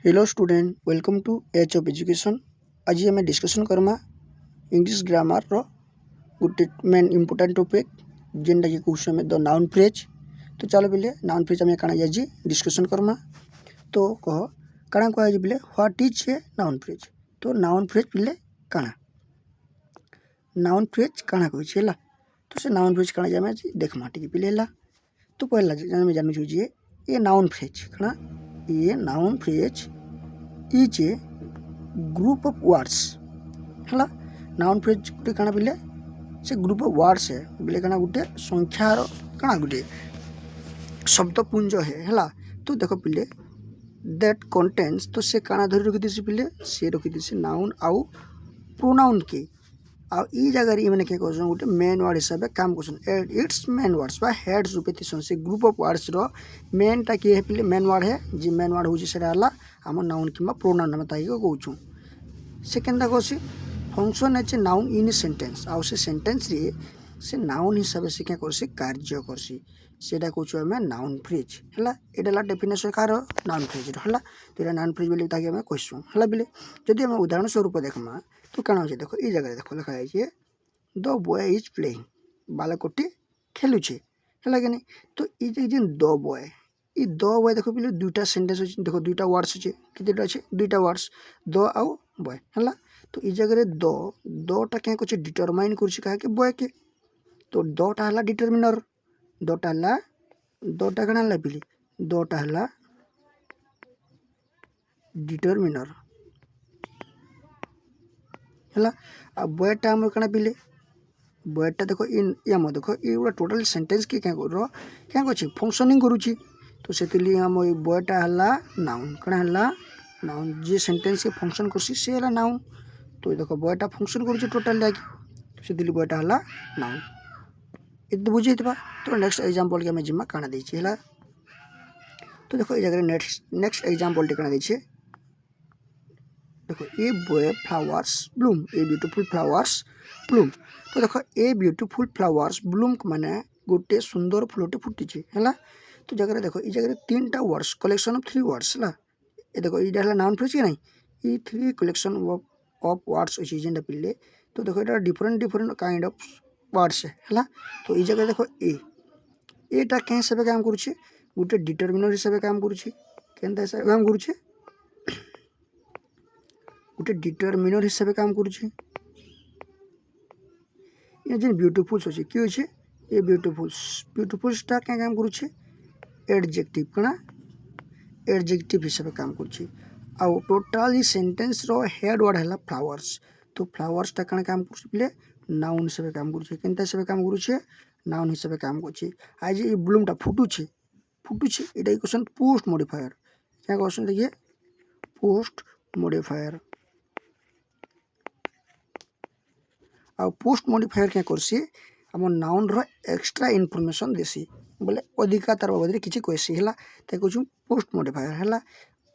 Hello student welcome to H of education. आज आम discussion करमा इंग्लिश ग्रामर रो गोटे मेन इंपोर्टेंट टॉपिक जेनटा कि कहूँ आम द नाउन फ्रेज। तो चलो बोले नाउन फ्रेज आम काना आज डिस्कसन करमा। तो कह काଣା कह बोले what is a noun phrase. तो नाउन फ्रेज बोले काଣା नाउन फ्रेज काଣା कहूँ है। तो से नाउन फ्रेज काଣା आम देखमा टी पे है। तो पहला आम जानू जे ए नाउन फ्रेज काଣା a noun phrase is a group of words है। नाउन फ्रेज गोटे काଣା बोले से ग्रुप ऑफ वर्ड्स है बोले काଣା गोटे संख्यार काଣା गोटे शब्दपुंज है। तो देख पिले दैट कंटेन्स तो से काଣା धरी रखी पिले से रखी नाउन आउ प्रोनाउन के आ ई जगह मैंने क्या कर गोटे मेन वर्ड हिसाब से काम कर इट्स मेन वर्ड्स बा हेड्स रूपे थी से ग्रुप ऑफ वर्ड्स रो मेनटा किए है मेन वर्ड है जी मेन वर्ड हूँ आम नाउन कि प्रोनाउन आम ताकि कौन से केन्ता कौसी फंक्शन है नाउन इन सेंटेंस आउ से सेंटेंस रे से नाउन हिसाब से क्या करसी कार्य करसी सेटा कौन आम नाउन फ्रेज है। यहाँ डेफिनेशन कार नाउन फ्रेज है। तो यहाँ नाउन फ्रेज बोले ताकि आम कहूँ है बोले जदि आम उदाहरण स्वरूप देखमा तो क्या हो देख ये जगह देख लिखा है द बॉय इज प्लेइंग बालकटी खेलुचे है कि नहीं। तो ये द बॉय ये द बॉय देख पे दुईटा सेंटेंस अच्छे देख दुईटा वर्ड्स अच्छे कितना अच्छे दुईटा वर्ड्स द आउ बॉय है। तो ये जगह दटा क्या कुछ डिटरमाइन कर बॉय के तो दटा है डिटरमिनर दटा है दटा कण है पिली दटा है डिटरमिनर है। आ बॉयटा आम कण पिले बॉयटा देख आम देख ये गोटे टोटाल सेंटेंस की क्या क्या अच्छे फंक्शनिंग करुच्ची। तो से आम बॉयटा है नाउन कण है नाउन जी सेंटेंस के फंक्शन करसी से है नाउन। तो देख बॉयटा फंक्शन करुच्ची टोटाल जाकि से बॉयटा है नाउन ये बुझे। तो नेक्स्ट एग्जांपल के आम जिम्मा काଣା देछि है। तो देखो ये जगह नेक्स्ट एग्जांपल टी काଣା देछि देखो a boy flowers Bloom a beautiful flowers Bloom. तो देखो ए ब्यूटीफुल फ्लावर्स ब्लूम माने गोटे सुंदर फुलटे फुटी है। तो जगह देखो ये जगह तीन टा words collection of three words है। ये देखो ये नाउन फ्रेज नहीं ये थ्री कलेक्शन ऑफ वर्ड्स अच्छी जेनटा पिले। तो देखो ये different different kind of words है। तो ये जगह देखो एटा क्या हिसाब से काम करुचे गोटे डिटरमिनर हिसाब से काम करुचे केनता हिसाब से काम करुचे गोटे डिटरमिनर हिसाब से काम करुचे। ये जो ब्यूटीफुल्स अच्छे कि अच्छे ये ब्यूटीफुल्सटा क्या काम करुचे एडजेक्टिव कणा एडजेक्टिव हिसाब से काम करुचे। आउ टोटाल सेंटेंस रो हेड वर्ड है फ्लावर्स। तो फ्लावर्सटा कण काम करुचे नाउन हिसाब से काम करुचे केनता हिसाब से काम करुचे नाउन हिसाब से काम करुचे। आज ये ब्लूमटा फुटुचे फुटुचे ये क्वेश्चन पोस्ट मॉडिफायर क्या क्वेश्चन देखिए पोस्ट मॉडिफायर आ पोस्ट मॉडिफायर क्या करसी आम नाउन रो एक्स्ट्रा इनफॉरमेशन देसी बोले अधिका तार बाबद किसी कहसी है कहूँ पोस्ट मॉडिफायर है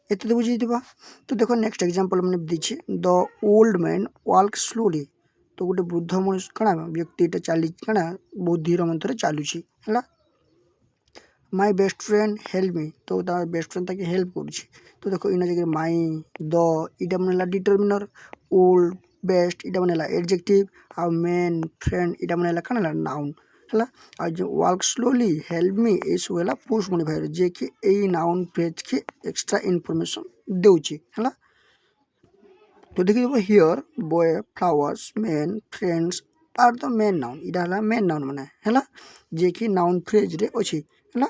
एत बुझे। तो देखो नेक्स्ट एग्जांपल मैंने दीछे the old man walk slowly. तो गोटे वृद्ध मनुष्य कणा व्यक्तिटा चली कणा बहुत धीर मंत्र चलुची है। My best friend help me तो बेस्ट फ्रेंड ताकि हेल्प करुच्ची। तो देखो इन जगह माई द इटा मन डिटरमिनर ओल्ड बेस्ट इटा मन एडजेक्टिव आ मेन फ्रेंड इटा मन कण नाउन है। आ जो वॉक स्लोली हेल्प मी ये सब है पोस्ट मॉडिफायर जे कि यही नाउन फ्रेज के एक्स्ट्रा इनफॉरमेशन देउची है। तो देखिए here boy flowers men friends are the main noun इटा है मेन नाउन माने है जे कि नाउन फ्रेज रे अच्छी है।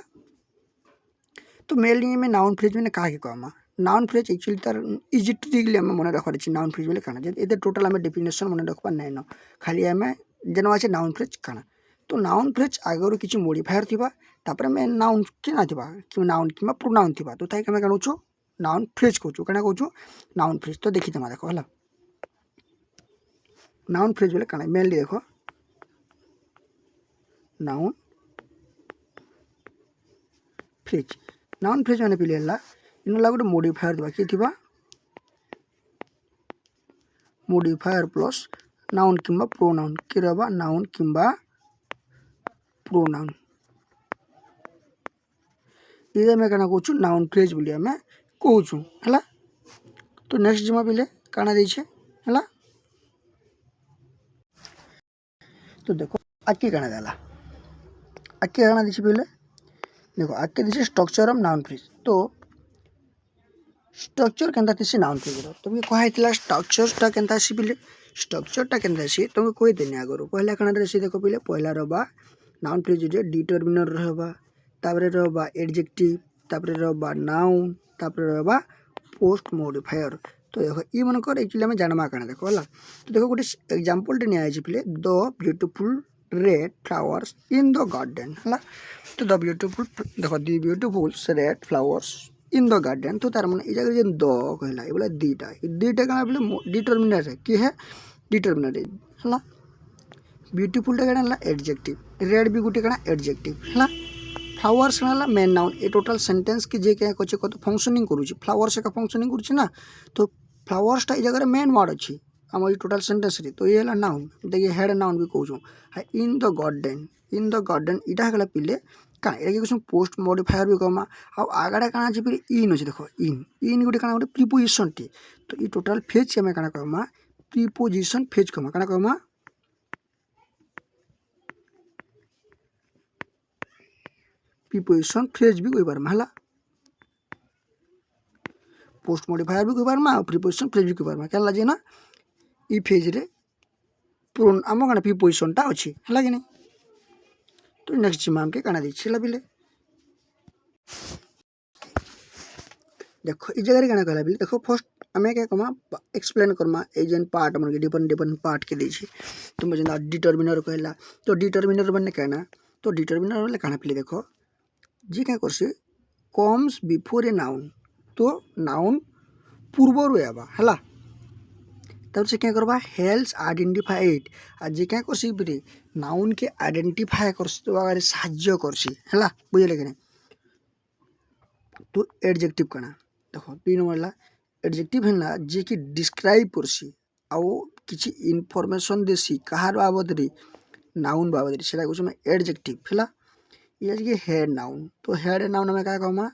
तो मेनली में नाउन फ्रेज मैंने क्या कहमा नाउन फ्रेज एक्चुअली तार इजिट्रिकली मन रखार अच्छे नाउन फ्रेज बोले काना ये टोटाल आम डेफिनेशन मन रखा नहीं न खाली आम जेन अच्छे नाउन फ्रेज काना। तो नाउन फ्रेज आगर किसी मॉडिफायर थी मेन नाउन कि ना कि नाउन कि प्रोनाउन थी तो ताकि आम कौन नाउन फ्रेज कहूँ क्या कहूँ नाउन फ्रेज। तो देखी देख है नाउन फ्रेज बोले काना मेनली देख नाउन फ्रेज नाउन फ्रेज मैंने पिले इनला गोटे मॉडिफायर देवा कि मॉडिफायर प्लस नाउन किंबा प्रोनाउन कि रहा नाउन किंबा प्रोनाउन ये मैं कहना कहूँ नाउन फ्रेज बोली आम कहूँ है। तो नेक्स्ट जिमा पिले काना देछे हला। तो देखो आके काना देला आके काना देछे पिले देखो आके देछे स्ट्रक्चर ऑफ नाउन फ्रेज। तो स्ट्रक्चर केनता थिसी नाउन फ्रेज रो तुमके कहा हितला स्ट्रक्चरटा केनता आसी पिले स्ट्रक्चरटा केनता आसी तुमके कोइ देने आगरो पहला काना देसी देखो पिले पहला रहबा नाउन फ्रेज रे डिटरमिनर रहबा तापरे रहबा एडजेक्टिव तापरे रहबा नाउन तापरे रहबा पोस्ट मॉडिफायर। तो देखो ई मनकर एक्चुअली हमें जानमा काना देखो हला। तो देखो गोटे एग्जांपल टे निया आइछि पिले the beautiful red flowers in the garden हला। तो द ब्यूटीफुल देखो the beautiful red flowers in the garden. तो तार माने ए जगह जे द कहला ए बोला दीटा काना बोले डिटरमिनर है की है डिटरमिनर है हला। ब्यूटीफुल टा काना एडजेक्टिव रेड भी गुटे काना एडजेक्टिव हला। फ्लावर्स काना मेन नाउन ए टोटल सेंटेंस के जे क्या कछ कत फंक्शनिंग करूची फ्लावर्स का फंक्शनिंग करूची ना। तो फ्लावर्स टा ए जगह मेन वर्ड अछि हम टोटल सेंटेंस रे। तो ये नाउन देखिए हेड नाउन भी कहूँ इन द गार्डन इटा गला पिले का कुछ पोस्ट मॉडिफायर भी कहमा आगड़ा काना अच्छे फिर इन अच्छे देखो इन गोटे काना गोटे प्रिपोजिशन टी। तो ये टोटल फेज के काना कहमा प्रिपोजिशन फेज कहमा काना कहमा प्रिपोजिशन फ्रेज भी कहि पारमा हला। पोस्ट मॉडिफायर भी कहि पारमा और प्रिपोजिशन फ्रेज भी कहि पारमा क्या लाजे ना ई फेज रे प्रोन आम काना प्रिपोजिशन टा अछि हला कि नहीं। तो नेक्स्ट जिमा हमके काना दिछि ला बिले देखो ई जगह रे काना कहला बिले देखो फर्स्ट हमें क्या कमा एक्सप्लेन करमा एजेंट पार्ट मन के डिफरेंट पार्ट के दिछि। तुम जेना डिटरमिनर कहला तो डिटरमिनर बने कहना तो डिटरमिनर वाले काना पिले देखो जी क्या करसे कम्स बिफोर ए नाउन। तो नाउन पूर्व रे आबा हला तब से क्या करबा हेल्स आइडेंटिफाई इट आ जे क्या करसी बिरे नाउन के आइडेंटिफाई करसी तो आगे साहाय्य करसी हला बुझले कि नहीं। तो एडजेक्टिव काना देखो 3 नंबर एडजेक्टिव है जे कि डिस्क्राइब करसी आउ किछि इनफॉरमेशन देसी कहार बाबद रे नाउन बाबद रे सेटा कुछ में एडजेक्टिव हला। ये जे हेड नाउन तो हेड नाउन में का कहमा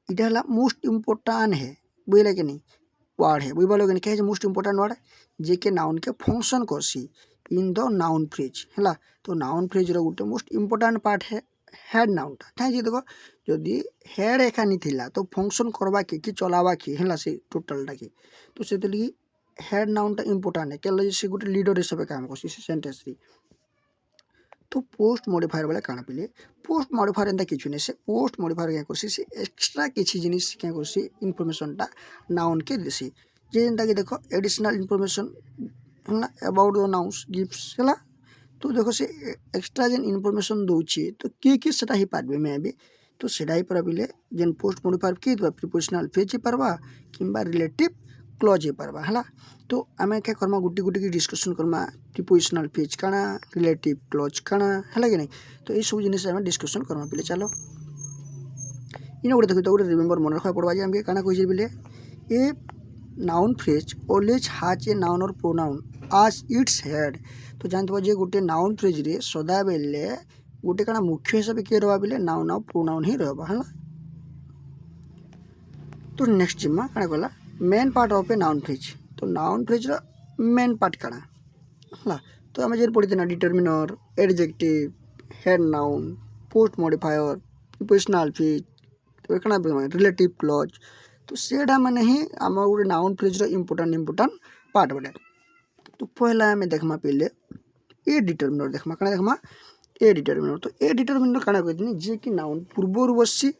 इटा हला मोस्ट इंपोर्टेंट है बुझले कि नहीं वर्ड है बुझ पालो कि क्या है मोस्ट इंपोर्टेंट वर्ड जे के नाउन के फंक्शन करसी इन द नाउन फ्रेज हला। तो नाउन फ्रेज रो गुटे मोस्ट इंपोर्टेंट पार्ट है हेड नाउन टा था जी देखो जदि हेड एका नि थिला तो फंक्शन करबा के कि चलाबा के हला से टोटल टा के। तो सेतली हेड नाउन टा इंपोर्टेंट है केला से गुटे लीडर हिसाब काम करसी सेंटेंस रे। तो पोस्ट मॉडिफायर वाला काना पिले पोस्ट मॉडिफायर एंता किछु नै से पोस्ट मॉडिफायर क्या करसी से एक्स्ट्रा किछि जिनिस क्या करसी इनफॉरमेशन टा नाउन के देसी जे एंता के देखो एडिशनल इनफॉरमेशन हला अबाउट द नाउन्स गिव्स हला। तो देखो से एक्स्ट्रा जेन इनफॉरमेशन दोछि तो के सेटा ही पारबे मे भी तो सेटा ही पारबिले जेन पोस्ट मॉडिफायर के दबा प्रीपोजिशनल फेज ही पारबा किंबा रिलेटिव क्लॉज ही पारबा हला। तो आमे क्या करमा गुटी गुटी की डिस्कशन करमा प्रीपोजिशनल फेज काना रिलेटिव क्लॉज काना हला कि नहीं। तो ये सब जिनिस आमे डिस्कशन करमा पिले चलो इन गोटे देखो गोटे रिमेंबर मन रखा पड़वा जे हमके काना कहि बिले ए noun phrase always has a noun और प्रोनाउन as इट्स हेड। तो जानतो जे गोटे नाउन फ्रेज रे सदा बेले गोटे काना मुख्य हिसाब के रहबा बिले नाउन और प्रोनाउन ही रहबा हला। तो नेक्स्ट जिम्मा काना कहला main part of A noun phrase. तो नाउन फ्रेज रो मेन पार्ट काना हला। तो हमें जे पढ़ी देना determiner adjective head noun post modifier prepositional phase तो काना रिलेटिव क्लॉज। तो सेडा माने ही आम गोटे नाउन फ्रेज रो इंपोर्टेंट पार्ट बने। तो पहला हमें देखमा पहले ए डिटरमिनर देखमा काना देखमा ए डिटरमिनर। तो ए डिटरमिनर काना कहतनी जे कि नाउन पूर्व बससी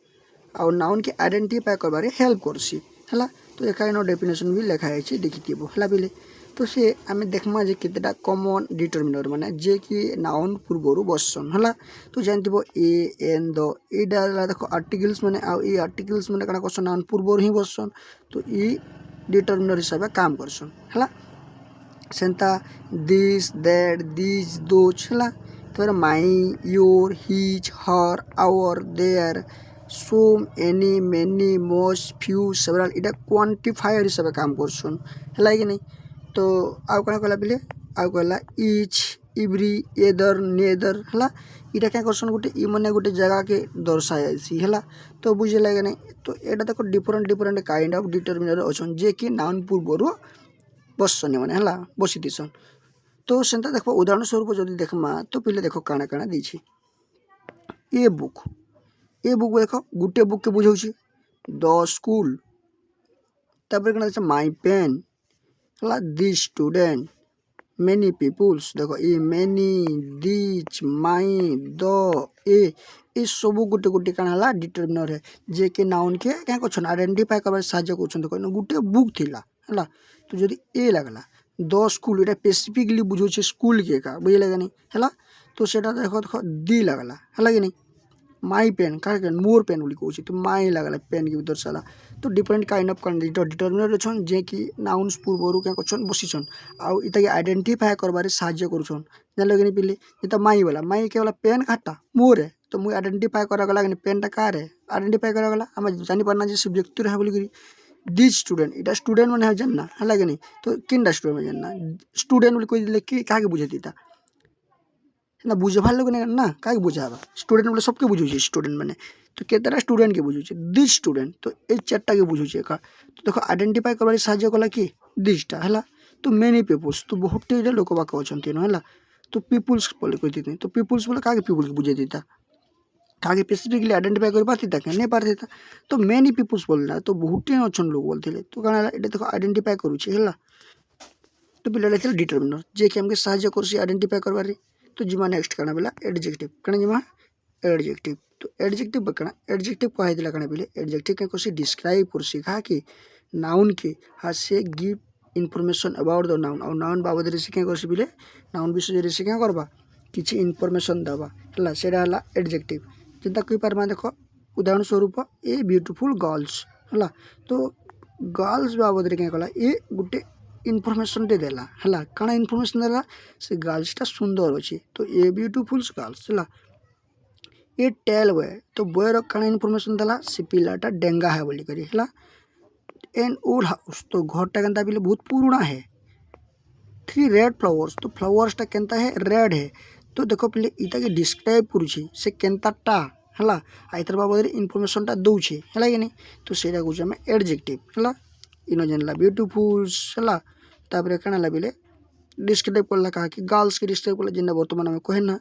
और नाउन के आइडेंटिफाई करबारे हेल्प करसी हला। तो एकाइनो डेफिनेशन भी लिखा है देखिथिबो हला बेले। तो से आमे देखमा जे केतेटा कॉमन डिटरमिनर माने जे कि नाउन पूर्वरु बससन हला। तो जानथिबो ए एन द ए डाला देखो आर्टिकल्स माने आ ए आर्टिकल्स माने काना करसन नाउन पूर्वरु ही बससन। तो ई डिटरमिनर हिसाब काम करसन हला। सेंता दिस दैट दिस दोच हला। तो my your his her our their some any many most few several इटा क्वांटिफायर हिसाब काम करसन हला कि नहीं। तो आउ कना कहला बिले आउ कहला इच इवरी एदर नेदर है इटा क्या करसन गोटे इ मैंने गोटे जगह के दर्शासी है तो बुझे लगे नहीं तो यहाँ देख different different kind of determiner अच्छा जे कि नाउन पूर्वर बसन मैंने है बसी दिसन तो सेंता देख उदाहरण स्वरूप जब देखमा तो पहले देख काଣା काଣା दी ए बुक देख गोटे बुक के बुझाऊँ द स्कूल तापर कौन माई पेन है दि स्टूडेंट मेनी पीपुल्स देखो ये मेनी दिच माई द ए सब गोटे गोटे काण है डिटरमिनर है जे के नाउन के क्या कर आइडेंटिफाई कर साहय कर गोटे बुक थिला है तो जब ए लगला द स्कूल ये स्पेसिफिकली बुझे स्कूल के का बुझे लगे नहीं है तो सेटा देख देख दी लगला है कि नहीं माई पेन क्या मोर पेन बोली कहूँ तो माई लगला पेन के दर्शाला तो डिफरेंट काइंड ऑफ डिटरमिनर अच्छन जे कि नाउन्स पूर्वर क्या कर बसीछन आउ इता आइडेंटिफाई करबारे साहाय्य करूछन जान लगे नहीं पिले ये माई वाला माई के वाला पेन खाता मोर है तो मुझे आइडेंटिफाई करागला पेनटा कार है आइडेंटिफाई करागला आम जानी पारना जे सब्जेक्ट है बोली दि स्टूडेंट इटा स्टूडेंट मैंने जानना है कि नहीं तो किनटा स्टूडेंट में जानना स्टूडेंट बोली कही कि क्या बुझे इटा ना बुझार लोग ना क्या बुझाबा स्टूडेंट बोले सबके बुझे स्टूडेंट मैंने तो केतटा स्टूडेंट के बुझे दि स्टूडेंट तो ये चार्टा के बुझे का तो देखो आइडेंटिफाई कर साहय कला कि दिसटा है तो मेनी पीपुल्स तो बहुत लोक बाक अच्छा है तो पीपुल्स बोले कही तो पीपुल्स बोले क्या पीपुल के बुझे देता क्या स्पेसिफिकली आइडेंटिफाई कर पाती था नहीं पारती था तो मेनी पीपुल्स बोलना तो बहुत अच्छा लोग बोलते तो क्या ये देखो आइडेंटिफाई करुचे है तो पिला डिटरमिनर जे कि हमके साहय कर आइडेंटिफाई करवार तो जिमा नेक्स्ट कण बोला एडजेक्टिव कण जिमा एडजेक्टिव तो एडजेक्टिव कण एडजेक्टिव कहला कण बोले एडजेक्टिव क्या कर डिस्क्राइब कर कहा कि नाउन के हाँ से give information about the noun और नाउन बाबद से क्या कर बोले नाउन विषय से क्या करवा किसी इनफॉरमेशन दवा है सेटा है एडजेक्टिव जिनता कही पार्मा देख उदाहरण स्वरूप ए ब्यूटीफुल गर्ल्स है तो गर्ल्स बाबद क्या कला ये गोटे इनफॉरमेशन टे देला है कण इनफॉरमेशन देला से गर्ल्सटा सुंदर अच्छे तो ए ब्यूटीफुल गर्ल्स है ये टेल बॉय तो बॉयर कण इनफॉरमेशन देला से पिलाटा डेंगा है बोली करी है एन ओल्ड हाउस तो घरटा केनता बोले बहुत पुराना है 3 रेड फ्लावर्स तो फ्लावर्सटा केनता है रेड है तो देखो पहले इटा के डिस्क्राइब करुचे से केनताटा है आइतर बाबद इनफॉरमेशनटा दौचे है कि नहीं तो सेटा कहूँ आम एडजेक्टिव है इन जानला ब्यूटीफुल्स है तापर कण है बोले डिस्क्राइब करला कहा कि गर्ल्स के डिस्क्राइब करला जेना बर्तमान आम कहे ना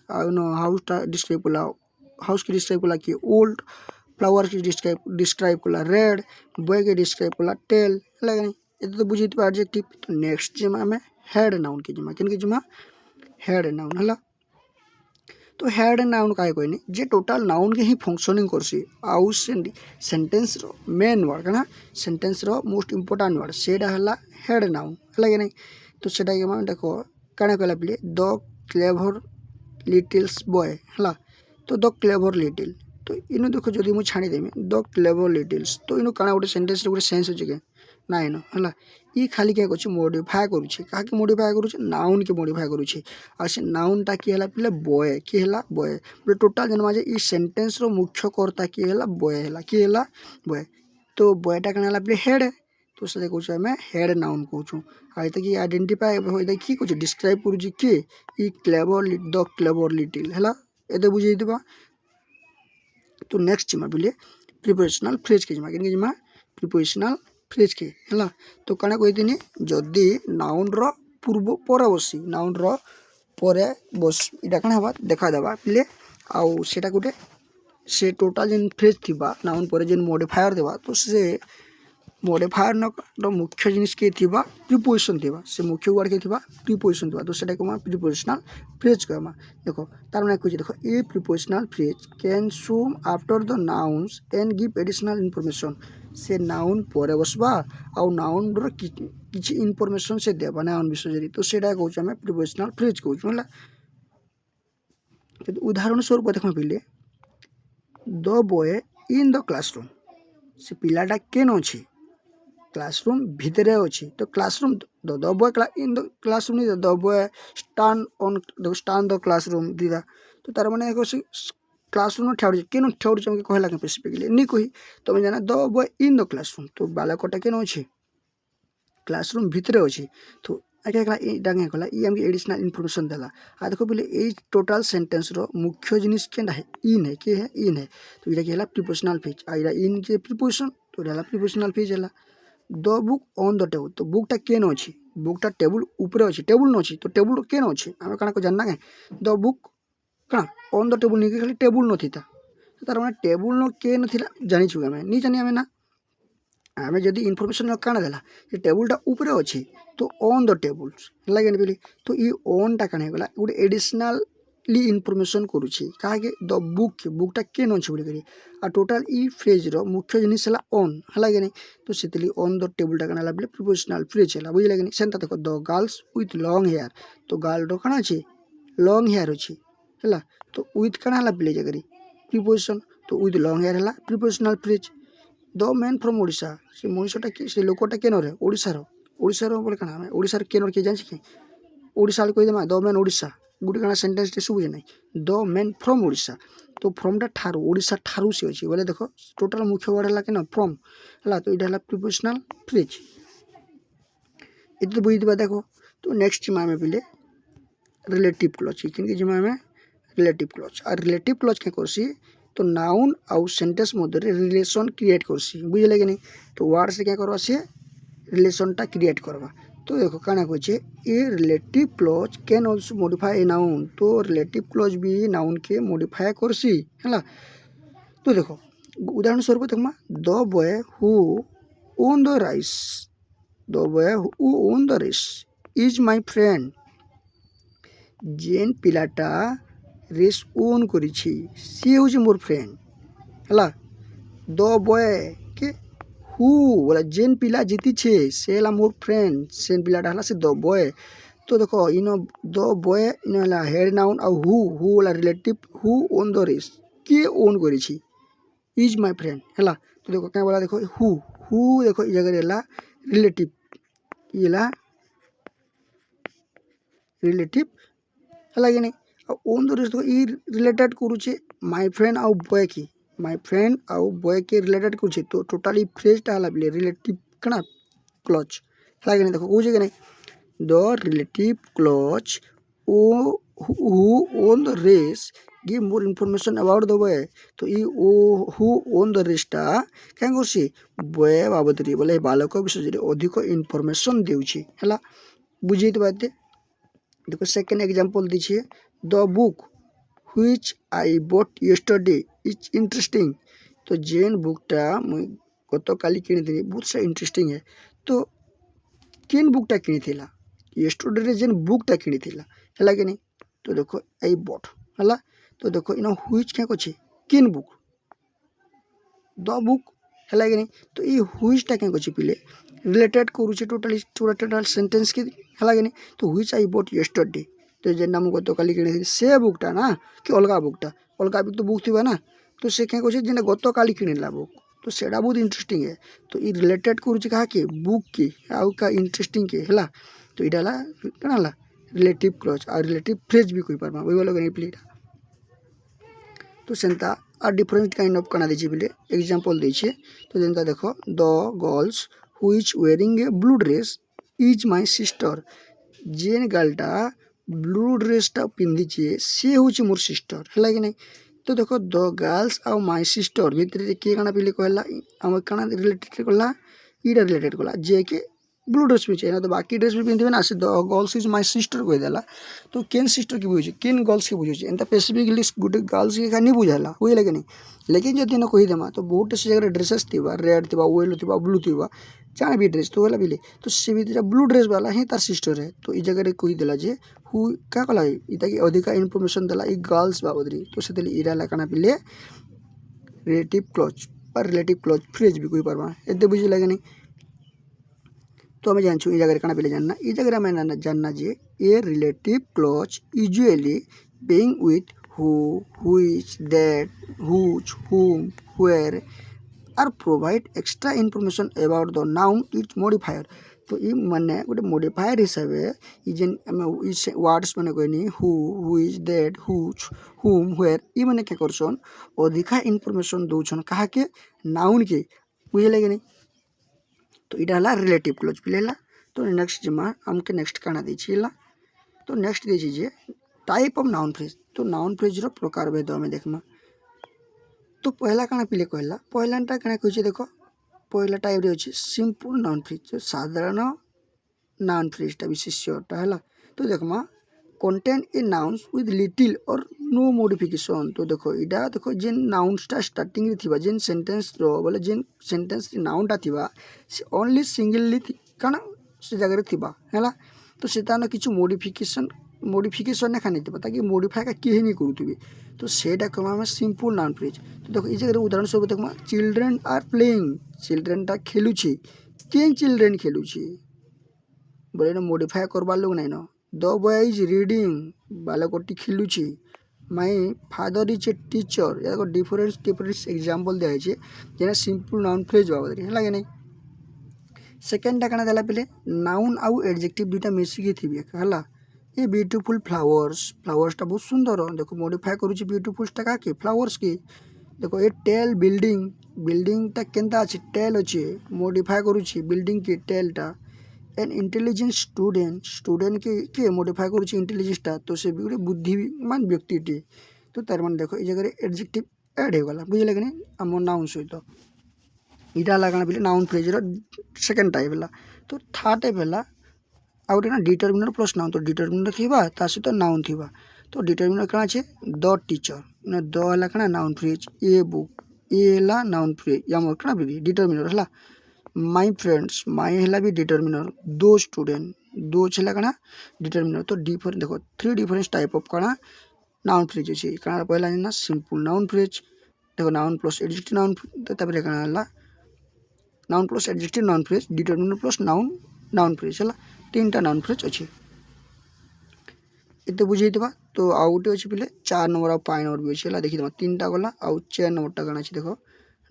हाउसटा डिस्क्राइब करला हाउस के डिस्क्राइब करला कि ओल्ड फ्लावर के डिस्क्राइब करला रेड बॉय के डिस्क्राइब करला टेल है नहीं ये तो बुझे एडजेक्टिव तो नेक्स्ट जिमा आम हेड नाउन के जिमा के जिमा हेड नाउन है तो हेड नाउन क्या कहनी जे टोटाल नाउन के ही फंक्शनिंग करसी आउ सेंटेंस रो मेन वर्ड कना सेंटेंस रो मोस्ट इंपोर्टेंट वर्ड सेटा है हेड नाउन है कि नहीं तो सेटा के देखो कण कहला पे द क्लेवर लिटिल्स बॉय है तो द क्लेवर लिटिल तो इनु देखो जदि मुझे छाड़देमी द क्लेवर लिटिल्स तो इनु कण गोटे सेंटेंस गोटे सेंस अच्छे के ना इन है ये खाली क्या कर मॉडिफाई करुचे क्या मॉडिफाई करुचे नाउन के मॉडिफाई करुचे आ से नाउनटा किए है पे बॉय किए है बॉय बोले टोटाल जन्म जे ई सेंटेंस रो मुख्य कर्ता किए है बॉय है किए है बॉय तो बॉयटा कण है पे हेड तो से कहूँ आम हेड नाउन कहूँ आई तक आइडेंटिफाई कि कह डिस्क्राइब करुचे किए ई क्लेवर द क्लेवर लिटिल है ये बुझे तो नेक्स्ट जिमा बोले प्रिपोजिशनल फ्रेज के जिमा कि जिमा प्रिपोजिशनल फ्रेज के है तो कण कही जदि नाउन रो पूर्व पर बसी नाउन रो परे बस इटा कण हवा देखा देवा पे आउ सेटा गोटे से टोटाल जेन फ्रेज थी नाउन पर जेन मॉडिफायर देवा तो से मॉडिफायर मुख्य जिनिस के थिबा प्रिपोजिशन थिबा से मुख्य वर्ड के थिबा प्रिपोजिशन थिबा तो सेटा को प्रिपोजिशनल फ्रेज कहमा देखो तार माने कुछ देखो a prepositional phrase can come after the nouns and give additional information से नाउन पर बसबा आउ नाउन रो किछि इनफॉरमेशन से देबा नाउन विषय तो सेटा कहू हम प्रिपोजिशनल फ्रेज कहू होला तो उदाहरण स्वरूप देखो पहले the boy in the classroom से पिलाटा केन अछि क्लासरूम भितरे अच्छी तो classroom the boy in the classroom नहीं the boy stand the classroom दीदा तो तार मैंने क्लासरूम ठेड़ केन ठेड़ कहला स्पेसिफिकली नहीं कही तो मैं जाना the boy in the classroom तो बालकटा केन अच्छे क्लासरूम भितरे अच्छी तो क्या कला इटा क्या कला ये आमके एडिशनल इनफॉरमेशन देला। आ देखो बोले ए टोटल सेंटेंस रो मुख्य जिनिस केनटा है इन है के है इन है। तो इटा केला प्रीपोजिशनल फ्रेज आ इटा इन के प्रीपोजिशन तो इटा प्रीपोजिशनल फ्रेज हैला। The book on the table तो बुकटा केन अछि बुकटा टेबल ऊपर अछि टेबल न अछि तो टेबल केन अछि आमे काना को जानना के द बुक कना ऑन द टेबल नहीं खाली टेबल न थिता तो तार माने टेबल न के न थिला जानि छु आमे नी जानि आमे ना आमे जदी इनफॉरमेशन न काना देला ये टेबलटा ऊपर अछि तो ऑन द टेबल लागेन बेली तो ई ऑन टा काना गला गुड एडिशनली इनफॉरमेशन करूछि काहे के द बुक बुकटा केन अछि बोली करी आ टोटल ई फ्रेज रो मुख्य जिनिस हला ऑन हला गेनी तो सेतली ऑन द टेबल टा काना बेली प्रीपोजिशनल फ्रेज हला बुझि लागेनी सेंता देखो the girls with long hair तो गर्ल रो काना अछि लॉन्ग हेयर अछि हला तो विथ काना हला बेली जगरी प्रीपोजिशन तो विथ लॉन्ग हेयर हला prepositional phrase. The man from Odisha से मनुष्यटा के से लोकटा केन रे ओडिशा रो बोले काना ओडिशा रे केन के जानछि के ओडिशा कहि देमा द मैन ओडिशा गुड काना सेंटेंस टे सुबुझे नै द मैन फ्रॉम ओडिशा तो फ्रॉम टा ठारू ओडिशा ठारू से अछि बोले देखो टोटल मुख्य वर्ड हला केन फ्रॉम हला तो इटा हला प्रीपोजिशनल फ्रेज इते बुझि दिबा देखो। तो नेक्स्ट में पिले रिलेटिव क्लॉज किन के जमा में रिलेटिव क्लॉज और रिलेटिव क्लॉज के करसी तो नाउन आउ सेंटेंस मध्य रिलेशन क्रिएट करसी बुझले कि नहीं तो वर्ड से क्या करवा से रिलेशन टा क्रिएट करवा। तो देखो काना कहछे a relative clause can also modify a noun तो रिलेटिव क्लॉज भी नाउन के मॉडिफाई करसी हला। तो देखो उदाहरण स्वरूप देखमा the boy who own the rice the boy who own the rice is my friend जेन पिलाटा रेस ओन करिछि सी होछि मोर फ्रेंड हला। द बॉय के हु बोला जेन पिला जीति छे से हला मोर फ्रेंड सेन पिलाटा हला से द बॉय। तो देखो इनो द बॉय इनो हला हेड नाउन आ हु वाला relative who own the race के ओन करिछि इज माय फ्रेंड हला। तो देखो क्या बोला देखो हु देखो ई जगह हला रिलेटिव इला रिलेटिव हला कि नहीं ओन द रेस तो ई रिलेटेड करूछे माय फ्रेंड आउ बॉय की माय फ्रेंड आउ बॉय के रिलेटेड करूछे तो टोटली फ्रेज टा हला बिले रिलेटिव कना क्लॉज हला कि नहीं देखो कहूछे कि नहीं द रिलेटिव क्लॉज ओ who own the race give more information about the boy तो ई ओ हु ओन द रेस टा क्या करछि बॉय बाबतरी बोले बालक विषय रे अधिक इनफॉरमेशन देउछि हला बुझी तो बात। देखो सेकंड एग्जांपल दीजिए the book which I bought yesterday is interesting तो जेन बुकटा मुई गत काली किनी बहुत सा इंटरेस्टिंग है तो केन बुकटा किनी यस्टरडे रे जेन बुकटा किनी हला कि नहीं। तो देखो आई बॉट हला तो देखो इनो व्हिच क्या कछे केन बुक द बुक हला कि नहीं तो ई व्हिच टा क्या कछे पिले रिलेटेड करूछे टोटल सेंटेंस के हला कि नहीं तो व्हिच आई बॉट यस्टरडे तो जे नाम गत काली किनी से बुकटा ना कि अलगा बुक तो बुक थिबा ना तो से क्या कछे जेना गत काली किनीला बुक तो सेडा बहुत इंटरेस्टिंग है तो ई रिलेटेड करूछे कहा के बुक के आउ का इंटरेस्टिंग के हला। तो इडा हला कना हला रिलेटिव क्लॉज और रिलेटिव फ्रेज भी कोई पारमा ओइ वाला गनी प्लीज। तो सेंता आ डिफरेंट काइंड ऑफ कना देछि बिले एग्जांपल देछि तो जेंता देखो the girls which wearing a blue dress is my sister जेन गर्लटा ब्लू ड्रेस टा पिंदी छे से होछि मोर सिस्टर हला कि नहीं। तो देखो द गर्ल्स आ माय सिस्टर भितर के काना पिले कहला हम काना रिलेटेड करला इडा रिलेटेड करला जे के ब्लू ड्रेस भी चाहिए तो बाकी ड्रेस भी पिंधे ना से the girls is my sister कह देला तो केन सिस्टर की बुझे केन गर्ल्स की बुझे एंता स्पेसिफिकली गुड गर्ल्स के नहीं बुझाला होई लगे नहीं लेकिन जदी न कहि देमा तो बहुत से जगह ड्रेसेस थिबा रेड थिबा येलो थिबा ब्लू थिबा चाहे भी ड्रेस तो वाला बिले तो से भी ब्लू ड्रेस वाला ही तार सिस्टर है तो ई जगह रे कहि देला जे हु का कला इता की अधिक इन्फॉर्मेशन देला ई गर्ल्स बाबदरी तो सेतली इरा लकाना पिले रिलेटिव क्लॉज पर रिलेटिव क्लॉज फ्रेज भी कोई परवा एते बुझी लगे नहीं। तो हमें जान ई जगह काना पिले जानना ई जगह में जानना जे a relative clause usually being with who which that which whom where are provide extra information about the noun it's modifier तो ई माने गोटे मॉडिफायर हिसाबे ई जेन हम ई वर्ड्स माने कहनी who which that which whom where ई माने के करछन अधिका इनफॉरमेशन दोछन कहा के नाउन के बुझले कि नहीं। तो इटा हला रिलेटिव क्लॉज पिलेला तो नेक्स्ट जमा आमके नेक्स्ट काना देछि तो नेक्स्ट देछि जे टाइप ऑफ नाउन फ्रेज। तो नाउन फ्रेज रो प्रकार भेद हमें देखमा। तो पहला काना पिले कहला पहलाटा काना कहछि देखो पहला टाइप रे अछि सिंपल नाउन फ्रेज जो साधारण नाउन फ्रेजटा विशेष्यटा हला। तो देखमा contain a nouns with little और नो मॉडिफिकेशन। तो देखो इडा देखो जेन नाउन्सटा स्टार्टिंग रे थिबा जेन सेंटेंस रो बोले जेन सेंटेंस रे नाउनटा थिबा से ओनली सिंगलली काना से जगह रे थिबा हला। तो सेता न किछु मॉडिफिकेशन ना खाने थिबा ताकि मॉडिफाई का केही नहीं करूथिबे। तो सेटा कमा हम सिंपल नाउन फ्रेज। तो देखो ई जगह उदाहरण स्वरूप देखमा चिल्ड्रन आर प्लेइंग चिल्ड्रनटा खेलुछि केन चिल्ड्रन खेलुछि बोले न मॉडिफाई करबा लोग नै न। द बॉय इज रीडिंग बालकटी खेलुछि my father is a teacher या डिफरेंस एग्जांपल दिया है जेना सिंपल नाउन फ्रेज बाबद रे लागे नै। सेकंड टा कना देला पले नाउन आउ एडजेक्टिव दुटा मिसी के थिबे हला। ये ब्यूटीफुल फ्लावर्स टा बहुत सुंदर देखो मॉडिफाई करूछि ब्यूटीफुल टा का के फ्लावर्स के। देखो ए टेल बिल्डिंग टा केनता अछि टेल अछि मॉडिफाई करूछि बिल्डिंग के टेल टा। एन इंटेलिजेंट स्टूडेंट के मॉडिफाई करूछि इंटेलिजेंस टा। तो से भी बुद्धिमान व्यक्ति टी। तो तार मन देखो ई जगह एडजेक्टिव ऐड हो गला बुझले कि नहीं हम नाउन सहित इटा लगाना बिले नाउन फ्रेज रो सेकंड टाइप हला। तो थर्ड टाइप हला आउट ना डिटरमिनर प्लस नाउन। तो डिटरमिनर थिबा ता सहित नाउन थिबा। तो डिटरमिनर कना छे द टीचर ना द हला कना नाउन फ्रेज ए बुक ए हला नाउन फ्रेज या मोर कना भी डिटरमिनर हला। माय फ्रेंड्स माय हला भी डिटरमिनर दो स्टूडेंट दो छला कना डिटरमिनर। तो डिफरेंट देखो थ्री डिफरेंट टाइप ऑफ कना नाउन फ्रेज अछि। कना पहला ना सिंपल नाउन फ्रेज देखो नाउन प्लस एडजेक्टिव नाउन तो तबरे कना हला noun plus adjective noun phrase determiner plus noun phrase हला। तीनटा नाउन फ्रेज अछि एते बुझैतबा। तो आउट अछि पिले 4 नंबर और 5 नंबर भी अछि हला देखि दमा तीनटा गला आउ 4 नंबर टा गना अछि देखो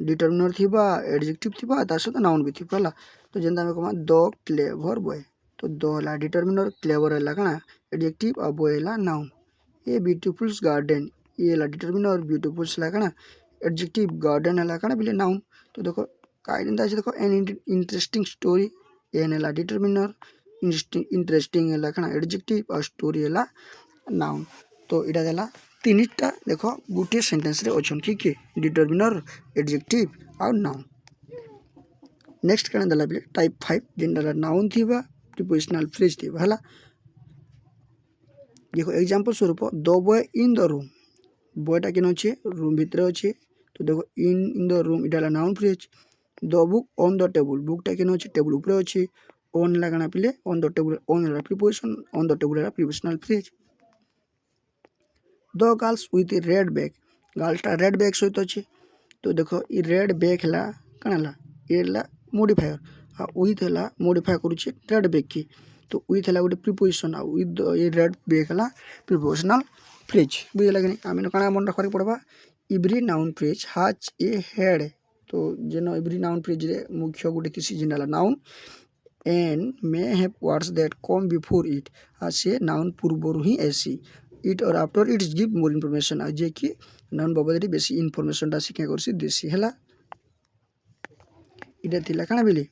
डिटरमिनर थिबा एडजेक्टिव थिबा ता सहित नाउन भी थिबा हला। तो जेंदा हम कमा द क्लेवर बॉय तो द हला डिटरमिनर क्लेवर हला कना एडजेक्टिव और बॉय हला नाउन। ए ब्यूटीफुल गार्डन ए हला डिटरमिनर ब्यूटीफुल हला कना एडजेक्टिव गार्डन हला कना बिले नाउन। तो देखो काइदेंदा अछि देखो एन इंटरेस्टिंग स्टोरी एन हला डिटरमिनर इंटरेस्टिंग हला कना एडजेक्टिव और स्टोरी हला नाउन। तो इडा देला तीनटा देखो गुटे सेंटेंस रे ओछन ठीक है डिटरमिनर एडजेक्टिव और नाउन। नेक्स्ट कना देला बिले टाइप 5 जेंडा नाउन थिबा प्रीपोजिशनल फ्रेज थिबा हला। देखो एग्जांपल स्वरूप the boy in the room बॉयटा केन अछि रूम भीतर अछि। तो देखो इन द रूम इडा noun phrase. The book on the table बुकटा केन अछि टेबल ऊपर अछि ऑन लगाना पिले ऑन द टेबल ऑन हला प्रीपोजिशन ऑन द टेबल हला prepositional phrase. The girls with red bag गर्ल्सटा रेड बैग सहित अछि। तो देखो ई रेड बैग हला कना हला एला मॉडिफायर आ विथ हला मॉडिफाई करूछि रेड बैग की। तो विथ हला गोटे प्रीपोजिशन आ विथ ए रेड बैग हला प्रीपोजिशनल फ्रेज बुझला कि नहीं आमे कना मन रखबार पड़बा every noun phrase has a head. तो जेनो एवरी नाउन फ्रेज रे मुख्य गोटे थिसी जेन हला noun and may have words that come before it आ से नाउन पूर्वरु ही ऐसी इट और after its give more information आ जे कि नाउन बाबदरी बेसी इनफॉरमेशन दा सिके करसी देसी हला। इडा थिला काना बिले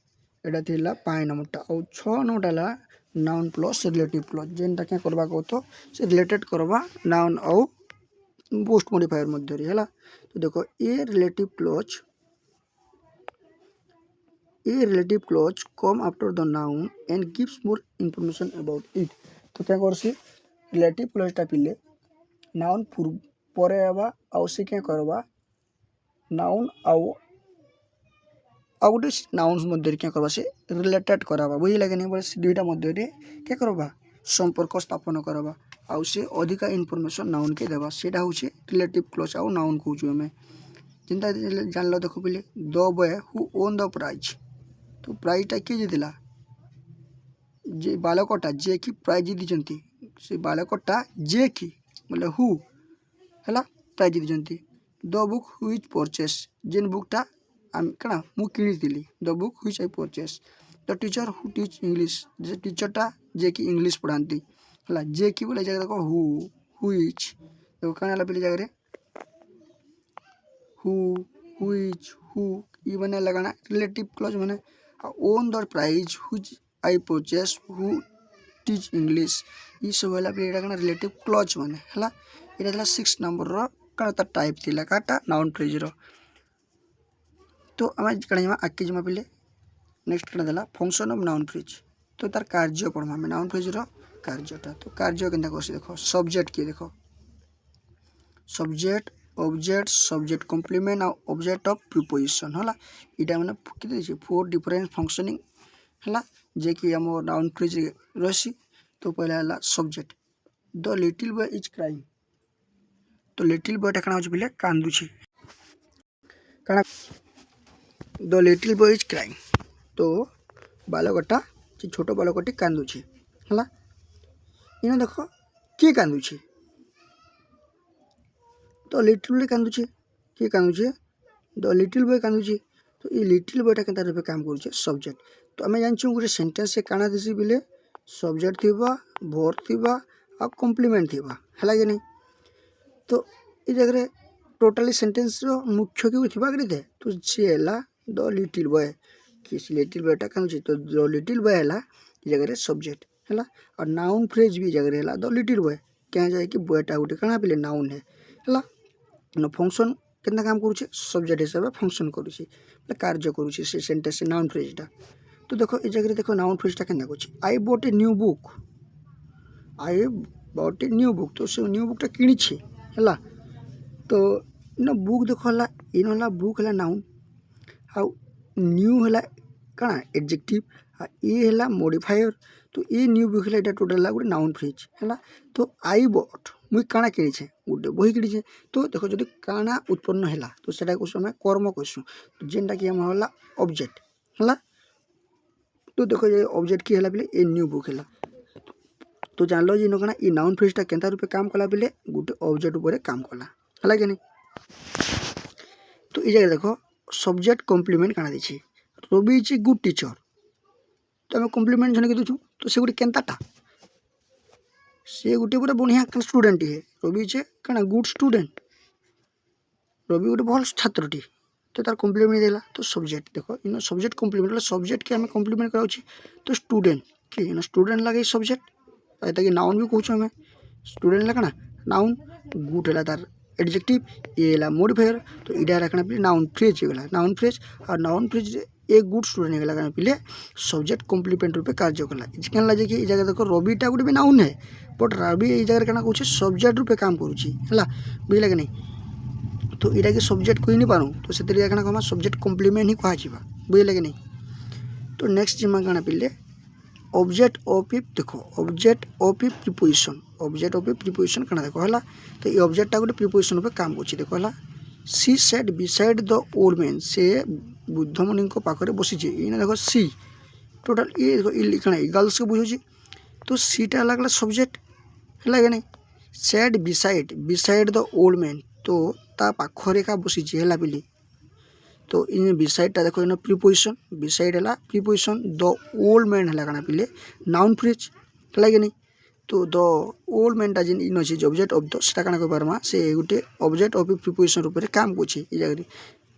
एडा थिला 5 नंबरटा और 6 नंबरटा ला नाउन प्लस रिलेटिव क्लॉज जेनटा के करबा को तो से रिलेटेड करबा नाउन और पोस्ट मॉडिफायर मध्य रे हला। तो देखो ए relative clause come after the noun and gives more information about it. तो क्या करसी रिलेटिव क्लॉज टा पिले नाउन परे आबा आउ से क्या करबा नाउन आउ गोटे नाउन मध्य क्या करबा से रिलेटेड करबा बुझला कि नहीं बोले से दुईटा मध्य रे क्या करबा संपर्क स्थापन करबा आउ से अधिका इनफॉरमेशन नाउन के देबा सेटा होची रिलेटिव क्लॉज आउ नाउन कहूछु हमें चिंता जानलो। देखो पहले the boy who own the prize तो प्राइज टा के जितला जे बालकटा जे कि प्राइज दिजंती से बालकटा जे कि बोले हु हला प्राइज दिजंती। द बुक व्हिच परचेस जेन बुकटा आम कना मु किनि दिली the book which I purchase. The teacher who teach English जे टीचरटा जे कि इंग्लिश पढ़ांती हला जे कि बोले जगह देखो हु व्हिच देखो कना हला पहले जगह रे हु व्हिच हु ई बने लगाना रिलेटिव क्लॉज माने won the prize which I purchase who teach English ये सब है ये रिलेटिव क्लॉज मान है ये 6 नंबर रो टाइप थी काटा नाउन फ्रेज रो। तो आम कण आगे जमा पे नेक्स्ट कण देला फंक्शन ऑफ नाउन फ्रेज। तो तार कार्य पढ़मा आम नाउन फ्रेज रो कार्यटा। तो कार्य के देख सब्जेक्ट किए देख सब्जेक्ट ऑब्जेक्ट सब्जेक्ट कॉम्प्लीमेंट और ऑब्जेक्ट ऑफ प्रिपोजिशन है यहाँ मैंने कितने 4 डिफरेंट फंक्शनिंग है जे कि आम नाउन फ्रेज रही। तो पहला है subject the little boy is crying. तो लिटिल बॉयटा कण हो कांदुची कण the little boy is crying. तो बालकटा छोट बालकटी कांदुची है इन देख किए कांदुची तो लिटिल बॉय कांदुची किए कांदुची द लिटिल बॉय कांदुची। तो ये लिटिल बॉयटा के रूप काम करुचे सब्जेक्ट। तो आम जानूँ गोटे सेन्टेन्स से काଣା देसी बोले सब्जेक्ट थी वर्ब थी आ कॉम्प्लीमेंट थी है कि नहीं। तो ये जगह टोटाली सेन्टेन्स मुख्य क्यों थी थे तो सी है द लिटिल बॉय कि लिटिल बॉयटा कांदुची। तो द लिटिल बॉय है ये जगह सब्जेक्ट है और नाउन फ्रेज भी जगह है द लिटिल बॉय क्या जाए कि बॉयटा गोटे काଣା पे नाउन है फंक्शन केतना काम करुचे सब्जेक्ट हिसाब से फंक्शन करुचे कार्य करुचे से सेंटेंस से नाउन फ्रेजटा। तो देखो ये जगह देखो नाउन फ्रेजटा केतना करुचे I bought a new book I bought a new book. तो से न्यू बुकटा किणी है तो इन बुक देखो है इन बुक है नाउन आ न्यू है कଣା एडजेक्टिव आ ये है मॉडिफायर। तो ये न्यू बुक है टोटल गोटे नाउन फ्रेज है। तो आई बॉट मुई काଣା किणीचे गोटे बही किणीचे। तो देखो जो काଣା उत्पन्न है तो सेटा आम कर्म कहूँ तो जेनटा कि आम ऑब्जेक्ट है। तो देखो ये ऑब्जेक्ट की है बोले ए न्यू बुक है। तो जान लो जी काଣା ये नाउन फ्रेजटा केनता रूपे काम कला बोले गोटे ऑब्जेक्ट उपर काम कला है कि नहीं। तो ये जगह देखो सब्जेक्ट कॉम्प्लीमेंट काଣା देछि Ravi is a good teacher. तो आम कॉम्प्लीमेंट जन के दूँ तो से गोटे केनताटा सी गोटे पूरा बढ़िया स्टूडेंट है रवि जे क्या गुड स्टूडेंट रवि गोटे भल छात्रटी। तो तार कॉम्प्लीमेंट देला तो सब्जेक्ट देखो इन सब्जेक्ट कॉम्प्लीमेंट सब्जेक्ट के आम कॉम्प्लीमेंट कराऊँ तो स्टूडेंट कि इन स्टूडेंट लगे सब्जेक्ट ताकि नाउन भी कहूँ आम स्टूडेंट लगा नाउन गुड है तार एडजेक्टिव ये है मॉडिफायर। तो यहाँ पे नाउन फ्रेज होगा नाउन फ्रेज और noun phrase a good student होगा पे सब्जेक्ट कॉम्प्लीमेंट रूपे कार्य कला क्या लगे कि जगह देखो रविटा गोटे भी नाउन है बट रवि ये जगह क्या कहे सब्जेक्ट रूपे काम करुँची बुझे कि नहीं। तो यहाँ कि सब्जेक्ट कही नहीं पारूँ तो से क्या कहमा सब्जेक्ट कॉम्प्लीमेंट ही कह बुझे कि नहीं। तो नेक्स्ट जिमा क्या पे ऑब्जेक्ट ऑफ इफ देखो object of if preposition object of if preposition क्या देखो है। तो ये ऑब्जेक्टा गोटे प्रिपोजिशन रूपे काम कर देखो है she sat beside the old man से बुद्ध मुनि पाखे बसी इन देखो सी टोटाल ये देखो गर्ल्स को बुझे। तो सीटा अलग सब्जेक्ट है कि नहीं set beside beside the old man तो ता पाखरे का बसी है बोली। तो इन बिसाइडटा देखो इन प्रिपोजिशन बिसाइड है प्रिपोजिशन द ओल्ड मैन है क्या पे नाउन फ्रेज है कि नहीं। तो द ओल्ड मैनटा जिन इन अच्छे ऑब्जेक्ट ऑफ द से क्या कह से गोटे ऑब्जेक्ट ऑफ प्रिपोजिशन रूप काम कर जगह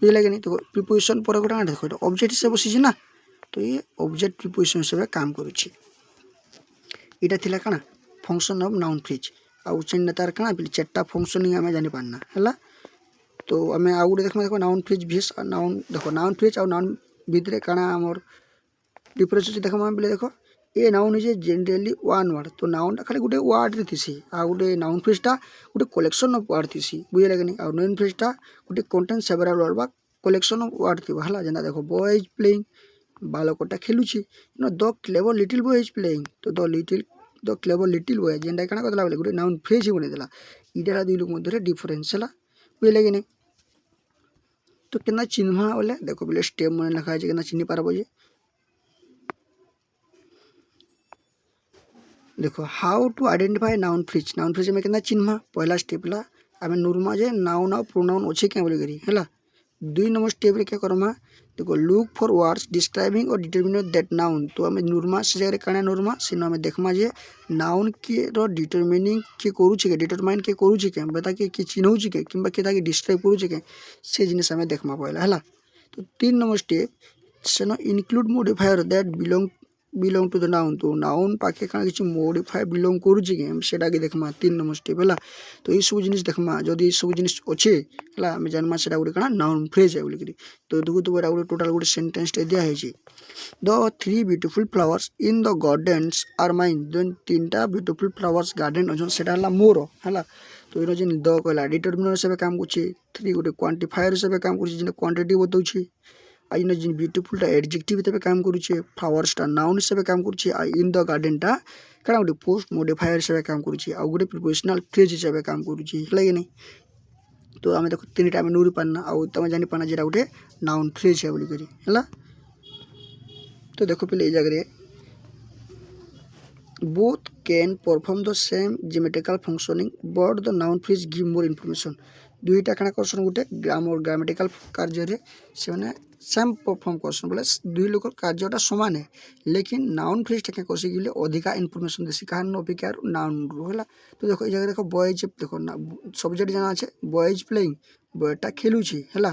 बुझे कि नहीं। तो प्रिपोजिशन पर गोटे देखो ऑब्जेक्ट हिसाब बसी ना तो ये ऑब्जेक्ट प्रिपोजिशन हिसाब काम करुँच यहाँ थी क्या फंक्शन ऑफ नाउन फ्रेज आउ चेन तार क्या पे 4टा फंक्शनिंग आम जानी पारना है। तो आम आउ गोटे देखो नाउन फ्रेज भीस नाउन देखो नाउन फ्रेज और नाउन भितर क्या आमर डिफरेन्स अच्छे देखो बोले देखो a noun is generally one word. तो नाउन खाली गोटे वर्ड रे थी आ गोटे नाउन फ्रेजटा गोटे कलेक्शन ऑफ वर्ड थी बुझे कि नहीं। और नाउन फ्रेजटा गोटे कंटेन सेवरल वर्ड बा कलेक्शन ऑफ वर्ड थी है जेना देखो बॉय इज प्लेइंग बालकटा खेलुची the clever little boy is playing. तो द क्लेवर लिटिल बॉय जेनटा क्या कहला बोले गोटे नाउन फ्रेज ही बनईदेला इटा दुई लोग मध्य डिफरेन्स है बुझे कि नहीं। तो क्या चिन्ह बोले देखो बोले स्टेप मन लिखा है कि चिन्ह पारब जे देखो how to identify noun phrase में क्या चिन्ह पहला स्टेप ला आम नोरमा जे नाउन आ प्रोनाउन अच्छे क्या बोली है। 2 नंबर स्टेप रे क्या करमा देखो लुक फॉर वर्ड्स डिस्क्राइबिंग और डिटरमिनेट दैट नाउन। तो आम नोरमा से जगह क्या नोरमा से आम देखमा जे नाउन के डिटरमिनिंग किए करुचे डिटरमाइन किए करुचे क्या बता कि चिन्हौच के कि डिस्क्राइब करुचे के से जिनिस आम देखमा पहला है। तो 3 नंबर स्टेप से include modifier that belong belong to the noun तो नाउन पाखे काना किसी मॉडिफाई बिलोंग करूची कि सेटा के देखमा 3 नंबर स्टेप है तो ये सब जिनिस देखमा जदि सब जिनिस अच्छे है आम जानमा सेटा गोटे काना नाउन फ्रेज है बोलिकी तो देखु तो गोटे टोटाल गोटे सेंटेंस टे दिया है the 3 beautiful flowers in the gardens are mine देन 3टा ब्यूटीफुल फ्लावर्स गार्डन अछन सेटा हला मोर है तो ये जेन द कहला डिटरमिनर हिसाब काम कर 3 गोटे क्वांटिफायर हिसाब काम कर क्वांटिटी बताऊे आज जिन ब्यूटीफुलटा एडजेक्टिव हिसाब काम करुचे फ्लावर्सटा नाउन हिसाब काम करुचे इन द गार्डनटा कड़ा गोटे पोस्ट मॉडिफायर हिसाब काम करुचे आ गोटे प्रिपोजिशनल फ्रेज हिसाब काम करुचे है नहीं तो आम देख 3टा आम नूरी पारना आउ तुम जानी पाना जेटा गोटे नाउन फ्रेज है बोलिक है तो देखो पे जगह both can perform the same geometrical functioning but the noun phrase give more information दुईटा काना करसन गोटे ग्रामेटिकल कार्य से माने सेम परफॉर्म करसन बोले दुई लोक कार्यटा समान है लेकिन नाउन फ्रेज टा करसी कि अधिका इनफॉरमेशन देसी कहां अपेक्षा नाउन रोला तो देखो जगह देखो बॉयज देखो ना सब्जेक्ट जाना আছে बॉयज प्लेइंग बॉयटा खेलुची हैला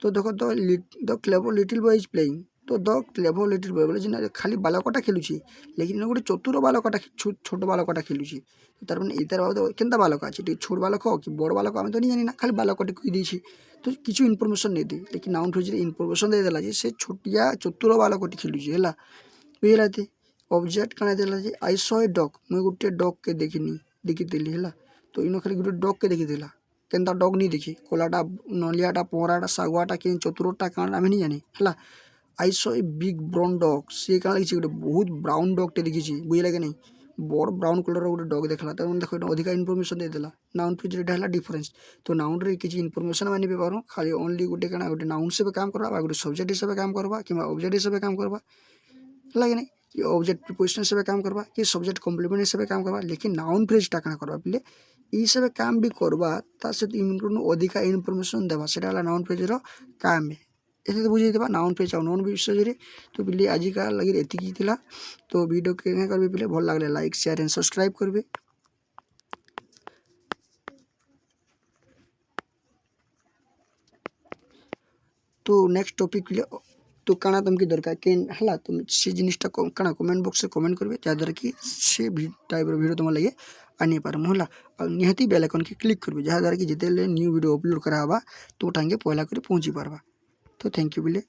तो देखो the clever little boy is playing तो द क्लेवर लिटिल बॉय बोले जिना खाली बालकटा खेलुची लेकिन गोटे चतुर बालकटा छोट बालकटा खेलुची तो तार माने इतार बाबद केनता बालक अछि छोट बालक कि बड़ बालक आम तो नहीं जानी ना खाली बालकटे कही देछि तो किछु इनफॉरमेशन नहीं दी लेकिन नाउन फ्रेज रे इनफॉरमेशन दे देला जे से छोटिया चतुर बालकटी खेलुची हैला बुझलाते ऑब्जेक्ट कना देला जे आई सॉ ए डॉग मैं गोटे डॉग के देखिदेली हैला तो इनो खाली गोटे डॉग के देखिदेला केनता डॉग नहीं देखी कोलाटा नलियाटा पोराटा सागुआटा कि चतुरटा कान आम नहीं जानी है I saw a big brown dog सी क्या लगी गोटे बहुत ब्राउन डॉगटे देखी बुझला कि नहीं बड़ ब्राउन कलर गोटे डॉग देखला तो देखो अधिक इनफॉरमेशन देदेला नाउन फ्रेज रेट है डिफरेंस तो नाउन रे किसी इनफॉरमेशन मानि पारो खाली ओनली गोटे काना गोटे नाउन हिसाब काम करबा गोटे सब्जेक्ट हिसाब काम करबा कि ऑब्जेक्ट हिसाब काम करबा है कि नहीं कि ऑब्जेक्ट प्रिपोजिशन हिसाब काम करबा कि सब्जेक्ट कॉम्प्लीमेंट हिसाब काम करबा लेकिन नाउन फ्रेजटा काना करबा पिले ई हिसाब काम भी करबा ता सहित अधिका इनफॉरमेशन देबा सेटा हला नाउन फ्रेज रो काम है ऐसे तो बुझे देबा नाउन फ्रेज और नॉन विषय तो पिले आज का लगी एतिकी थिला तो वीडियो के करबे पिले भल लागले लाइक शेयर एंड सब्सक्राइब करबे तो नेक्स्ट टॉपिक तो काना तुमकी दरकार के हला तुम से जिनिसटा काना कमेंट बॉक्स से कमेंट करबे जहाँद्वारा कि से टाइप वीडियो तुम लगे आनी पारम होला और निहाती बेल आइकन के क्लिक करबे जहाँद्वारा कि जिते न्यू वीडियो अपलोड करा तो टांगे पहला कर पहुँची पारबा तो थैंक यू बिले।